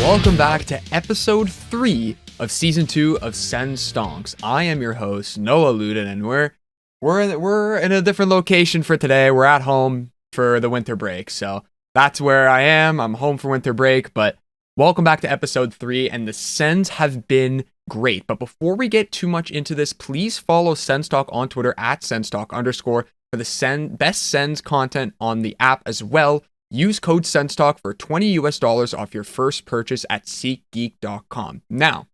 Welcome back to episode 3 of season 2 of Sens Stonks. I am your host, Noah Luden, and we're in a different location for today. We're at home for the winter break, so that's where I am. I'm home for winter break, but welcome back to episode 3, and the Sens have been great. But before we get too much into this, please follow Sens Talk on Twitter at @SensTalk_ for the best Sens content on the app as well. Use code SensTalk for $20 off your first purchase at SeatGeek.com. Now,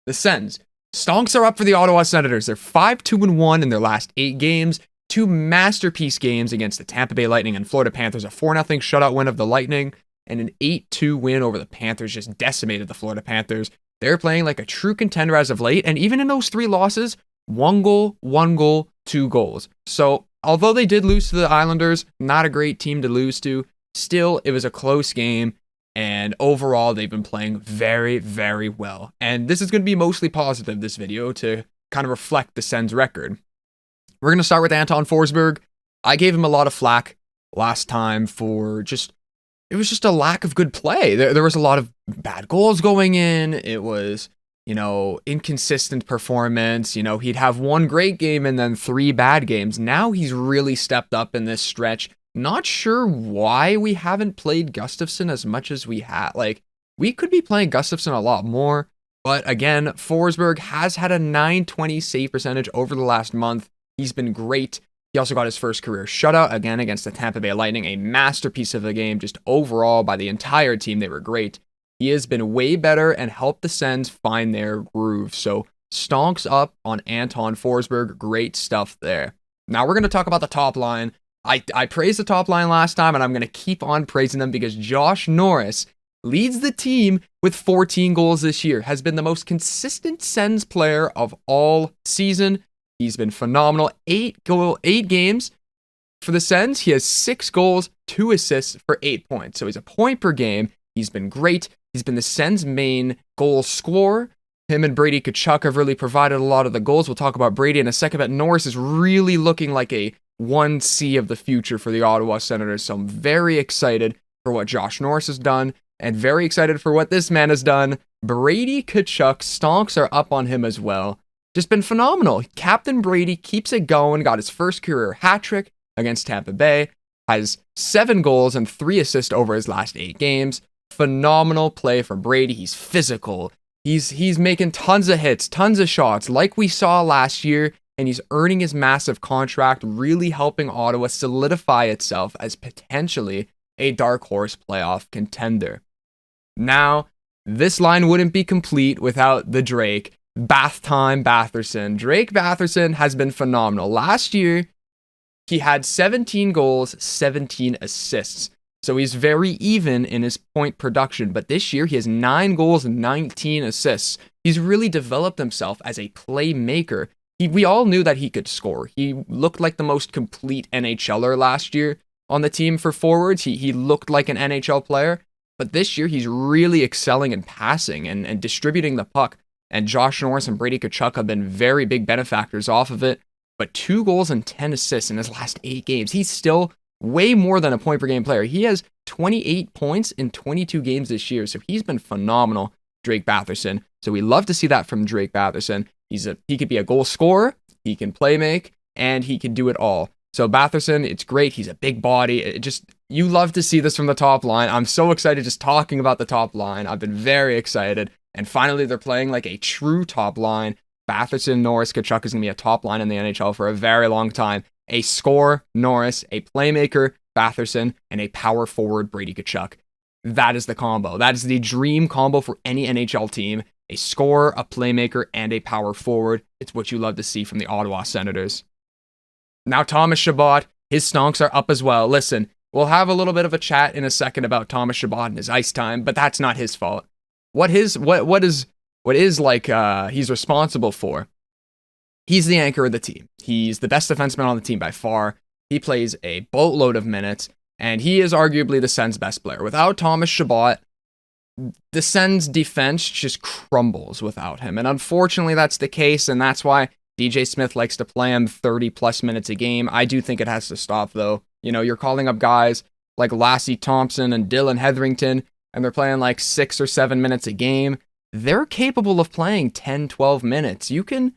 the Sens. Stonks are up for the Ottawa Senators. They're 5-2-1 in their last 8 games. 2 masterpiece games against the Tampa Bay Lightning and Florida Panthers. A 4-0 shutout win of the Lightning and an 8-2 win over the Panthers. Just decimated the Florida Panthers. They're playing like a true contender as of late. And even in those 3 losses, 1 goal, 2 goals. So, although they did lose to the Islanders, not a great team to lose to. Still, it was a close game, and overall, they've been playing very, very well. And this is going to be mostly positive, this video, to kind of reflect the Sens record. We're going to start with Anton Forsberg. I gave him a lot of flack last time for it was just a lack of good play. There was a lot of bad goals going in. It was, inconsistent performance. He'd have 1 great game and then 3 bad games. Now he's really stepped up in this stretch. Not sure why we haven't played Gustavsson as much as we had. We could be playing Gustavsson a lot more. But again, Forsberg has had a .920 save percentage over the last month. He's been great. He also got his first career shutout, again, against the Tampa Bay Lightning. A masterpiece of a game. Just overall, by the entire team, they were great. He has been way better and helped the Sens find their groove. So, stonks up on Anton Forsberg. Great stuff there. Now, we're going to talk about the top line. I praised the top line last time, and I'm going to keep on praising them because Josh Norris leads the team with 14 goals this year, has been the most consistent Sens player of all season. He's been phenomenal. 8 games for the Sens. He has 6 goals, 2 assists for 8 points. So he's a point per game. He's been great. He's been the Sens' main goal scorer. Him and Brady Tkachuk have really provided a lot of the goals. We'll talk about Brady in a second, but Norris is really looking like a 1C of the future for the Ottawa Senators. So I'm very excited for what Josh Norris has done and very excited for what this man has done. Brady Tkachuk, stonks are up on him as well. Just been phenomenal. Captain Brady keeps it going, got his first career hat trick against Tampa Bay, has 7 goals and 3 assists over his last 8 games. Phenomenal play for Brady. He's physical. He's making tons of hits, tons of shots like we saw last year. And he's earning his massive contract, really helping Ottawa solidify itself as potentially a dark horse playoff contender. Now, this line wouldn't be complete without the Drake. Bath time Batherson. Drake Batherson has been phenomenal. Last year, he had 17 goals, 17 assists. So he's very even in his point production. But this year, he has 9 goals and 19 assists. He's really developed himself as a playmaker. We all knew that he could score. He looked like the most complete NHLer last year on the team for forwards. He looked like an NHL player. But this year, he's really excelling in passing and distributing the puck. And Josh Norris and Brady Tkachuk have been very big benefactors off of it. But 2 goals and 10 assists in his last 8 games. He's still way more than a point per game player. He has 28 points in 22 games this year. So he's been phenomenal, Drake Batherson. So we love to see that from Drake Batherson. He could be a goal scorer, he can play make, and he can do it all. So Batherson, it's great. He's a big body. You love to see this from the top line. I'm so excited just talking about the top line. I've been very excited. And finally, they're playing like a true top line. Batherson, Norris, Tkachuk is going to be a top line in the NHL for a very long time. A scorer, Norris, a playmaker, Batherson, and a power forward, Brady Tkachuk. That is the combo. That is the dream combo for any NHL team. A scorer, a playmaker, and a power forward. It's what you love to see from the Ottawa Senators. Now Thomas Shabbat, his stonks are up as well. Listen, we'll have a little bit of a chat in a second about Thomas Shabbat and his ice time, but that's not his fault. What is he's responsible for? He's the anchor of the team. He's the best defenseman on the team by far. He plays a boatload of minutes, and he is arguably the Sens' best player. Without Thomas Shabbat, the Sens' defense just crumbles without him. And unfortunately, that's the case, and that's why DJ Smith likes to play him 30-plus minutes a game. I do think it has to stop, though. You're calling up guys like Lassie Thompson and Dylan Hetherington, and they're playing like 6 or 7 minutes a game, they're capable of playing 10, 12 minutes. You can,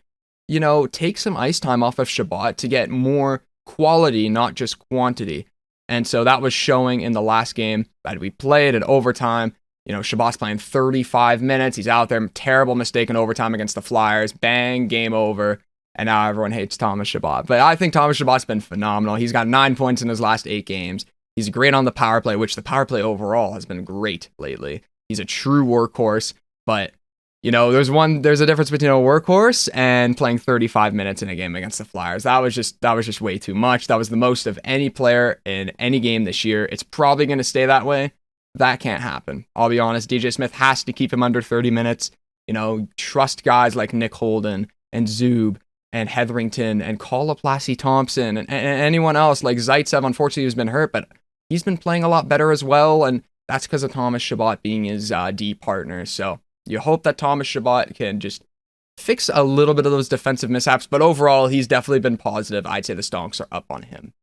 take some ice time off of Shabbat to get more quality, not just quantity. And so that was showing in the last game that we played in overtime. Shabbat's playing 35 minutes. He's out there. Terrible mistake in overtime against the Flyers. Bang, game over. And now everyone hates Thomas Shabbat. But I think Thomas Shabbat's been phenomenal. He's got 9 points in his last 8 games. He's great on the power play, which the power play overall has been great lately. He's a true workhorse. But, there's a difference between a workhorse and playing 35 minutes in a game against the Flyers. That was just way too much. That was the most of any player in any game this year. It's probably going to stay that way. That can't happen. I'll be honest. DJ Smith has to keep him under 30 minutes. Trust guys like Nick Holden and Zub and Hetherington and call up Lassie Thompson and anyone else like Zaitsev, unfortunately, who's been hurt, but he's been playing a lot better as well. And that's because of Thomas Shabbat being his D partner. So you hope that Thomas Shabbat can just fix a little bit of those defensive mishaps. But overall, he's definitely been positive. I'd say the Stonks are up on him.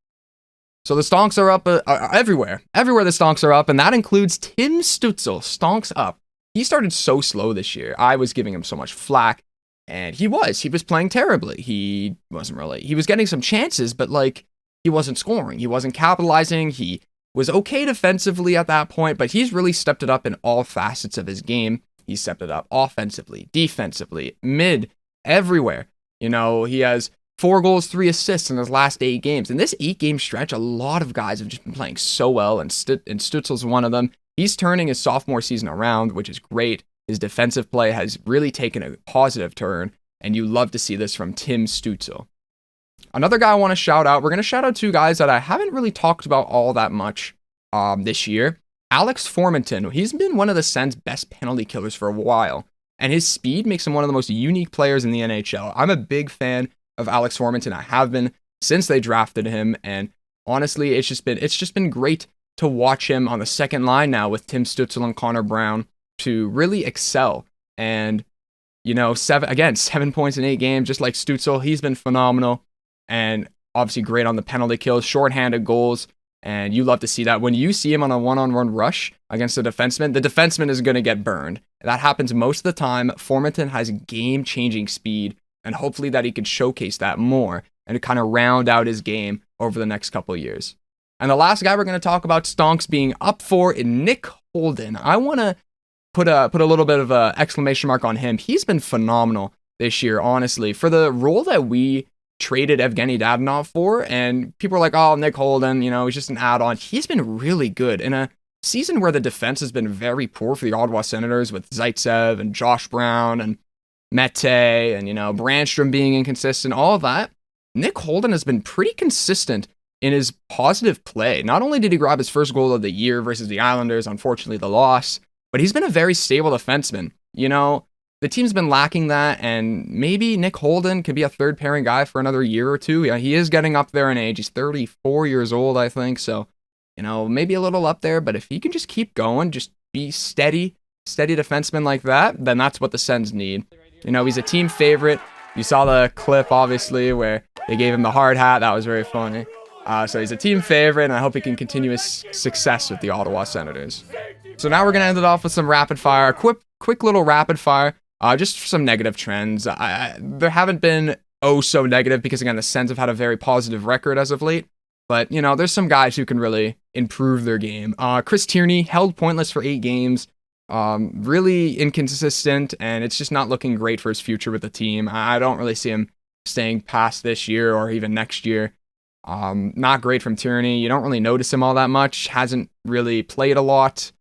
So the Stonks are up everywhere. Everywhere the Stonks are up, and that includes Tim Stützle. Stonks up. He started so slow this year. I was giving him so much flack, and he was playing terribly. He was getting some chances, but he wasn't scoring. He wasn't capitalizing. He was okay defensively at that point, but he's really stepped it up in all facets of his game. He stepped it up offensively, defensively, mid, everywhere. He has 4 goals, 3 assists in his last 8 games. In this 8-game stretch, a lot of guys have just been playing so well, and Stützle's one of them. He's turning his sophomore season around, which is great. His defensive play has really taken a positive turn, and you love to see this from Tim Stützle. Another guy I want to shout out, we're going to shout out 2 guys that I haven't really talked about all that much this year. Alex Formenton, he's been one of the Sens' best penalty killers for a while, and his speed makes him one of the most unique players in the NHL. I'm a big fan of Alex Formenton. I have been since they drafted him, and honestly, it's just been great to watch him on the second line now with Tim Stützle and Connor Brown to really excel. And 7 points in 8 games, just like Stützle. He's been phenomenal, and obviously great on the penalty kills, shorthanded goals. And you love to see that. When you see him on a one-on-one rush against the defenseman is going to get burned. That happens most of the time. Formenton has game-changing speed, and hopefully that he can showcase that more and kind of round out his game over the next couple of years. And the last guy we're going to talk about Stonks being up for is Nick Holden. I want to put a little bit of an exclamation mark on him. He's been phenomenal this year, honestly. For the role that we traded Evgeny Dadonov for, and people are like, oh, Nick Holden, he's just an add-on. He's been really good in a season where the defense has been very poor for the Ottawa Senators with Zaitsev and Josh Brown and Mete and, Brandstrom being inconsistent, all of that. Nick Holden has been pretty consistent in his positive play. Not only did he grab his first goal of the year versus the Islanders, unfortunately the loss, but he's been a very stable defenseman. The team's been lacking that, and maybe Nick Holden could be a third pairing guy for another year or two. Yeah, he is getting up there in age. He's 34 years old, I think. So, maybe a little up there, but if he can just keep going, just be steady defenseman like that, then that's what the Sens need. He's a team favorite. You saw the clip, obviously, where they gave him the hard hat. That was very funny. So he's a team favorite, and I hope he can continue his success with the Ottawa Senators. So now we're going to end it off with some rapid fire. Quick little rapid fire. Just some negative trends. There haven't been so negative because, again, the Sens have had a very positive record as of late. But, there's some guys who can really improve their game. Chris Tierney held pointless for 8 games. Really inconsistent, and it's just not looking great for his future with the team. I don't really see him staying past this year or even next year. Not great from Tierney. You don't really notice him all that much. Hasn't really played a lot,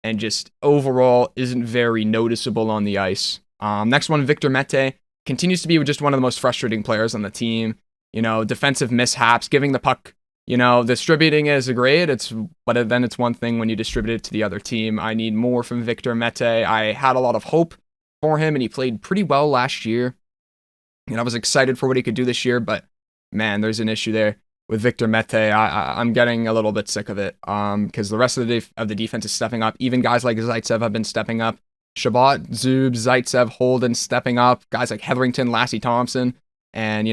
and just overall isn't very noticeable on the ice. Next one, Victor Mete. Continues to be just one of the most frustrating players on the team. Defensive mishaps, giving the puck, distributing is great. But then it's one thing when you distribute it to the other team. I need more from Victor Mete. I had a lot of hope for him, and he played pretty well last year. I was excited for what he could do this year, but man, there's an issue there with Victor Mete. I'm getting a little bit sick of it because the rest of the defense is stepping up. Even guys like Zaitsev have been stepping up. Shabbat, Zub, Zaitsev, Holden stepping up. Guys like Hetherington, Lassie Thompson, and,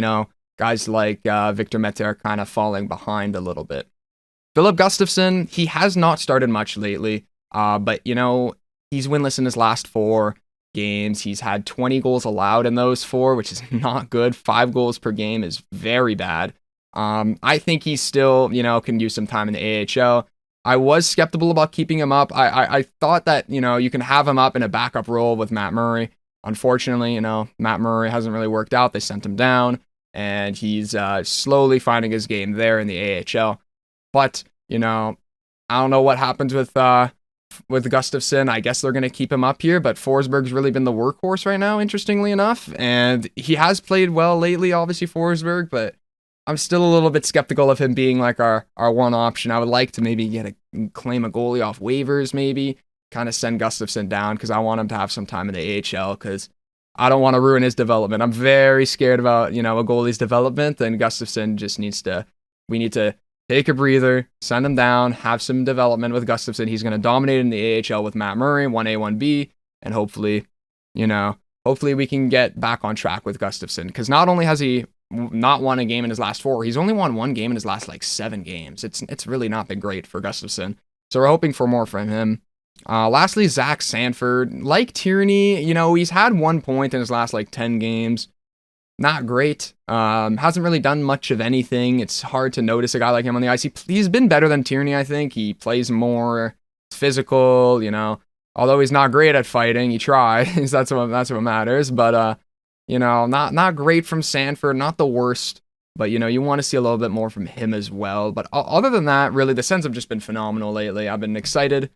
guys like Victor Mete are kind of falling behind a little bit. Filip Gustavsson, he has not started much lately. But, he's winless in his last 4 games. He's had 20 goals allowed in those 4, which is not good. 5 goals per game is very bad. I think he still, can use some time in the AHL. I was skeptical about keeping him up. I thought that, you can have him up in a backup role with Matt Murray. Unfortunately, Matt Murray hasn't really worked out. They sent him down, and he's slowly finding his game there in the AHL. But, I don't know what happens with Gustavsson. I guess they're going to keep him up here, but Forsberg's really been the workhorse right now, interestingly enough. And he has played well lately, obviously, Forsberg, but I'm still a little bit skeptical of him being like our one option. I would like to maybe claim a goalie off waivers, maybe kind of send Gustavsson down, because I want him to have some time in the AHL, because I don't want to ruin his development. I'm very scared about, a goalie's development, and Gustavsson just we need to take a breather, send him down, have some development with Gustavsson. He's going to dominate in the AHL with Matt Murray, 1A, 1B, and hopefully we can get back on track with Gustavsson, because not only has he not won a game in his last 4, he's only won 1 game in his last 7 games. It's really not been great for Gustavsson. So we're hoping for more from him. Lastly, Zack Sanford. Like Tierney, he's had 1 point in his last 10 games. Not great. Hasn't really done much of anything. It's hard to notice a guy like him on the ice. He's been better than Tierney, I think. He plays more physical, although he's not great at fighting. He tries. that's what matters. But not great from Sanford, not the worst, but you want to see a little bit more from him as well. But other than that, really, the Sens have just been phenomenal lately. I've been excited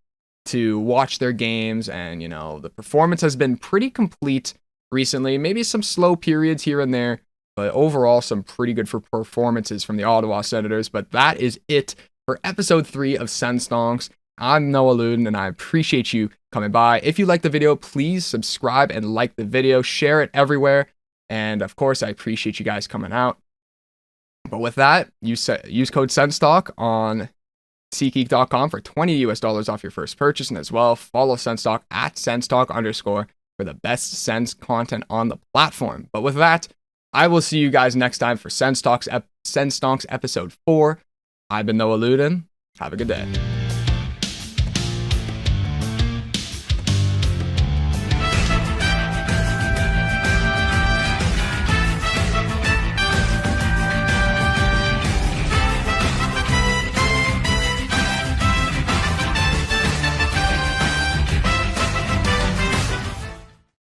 to watch their games, and the performance has been pretty complete recently. Maybe some slow periods here and there, but overall some pretty good performances from the Ottawa Senators. But that is it for episode 3 of Sens Stonks. I'm Noah Luden, and I appreciate you coming by. If you like the video, please subscribe and like the video, share it everywhere, and of course, I appreciate you guys coming out. But with that, use code SENSTALK on SeatGeek.com for $20 off your first purchase, and as well, follow SensTalk at SensTalk_ for the best Sens content on the platform. But with that, I will see you guys next time for Sens Stonks episode 4. I've been Noah Luden. Have a good day.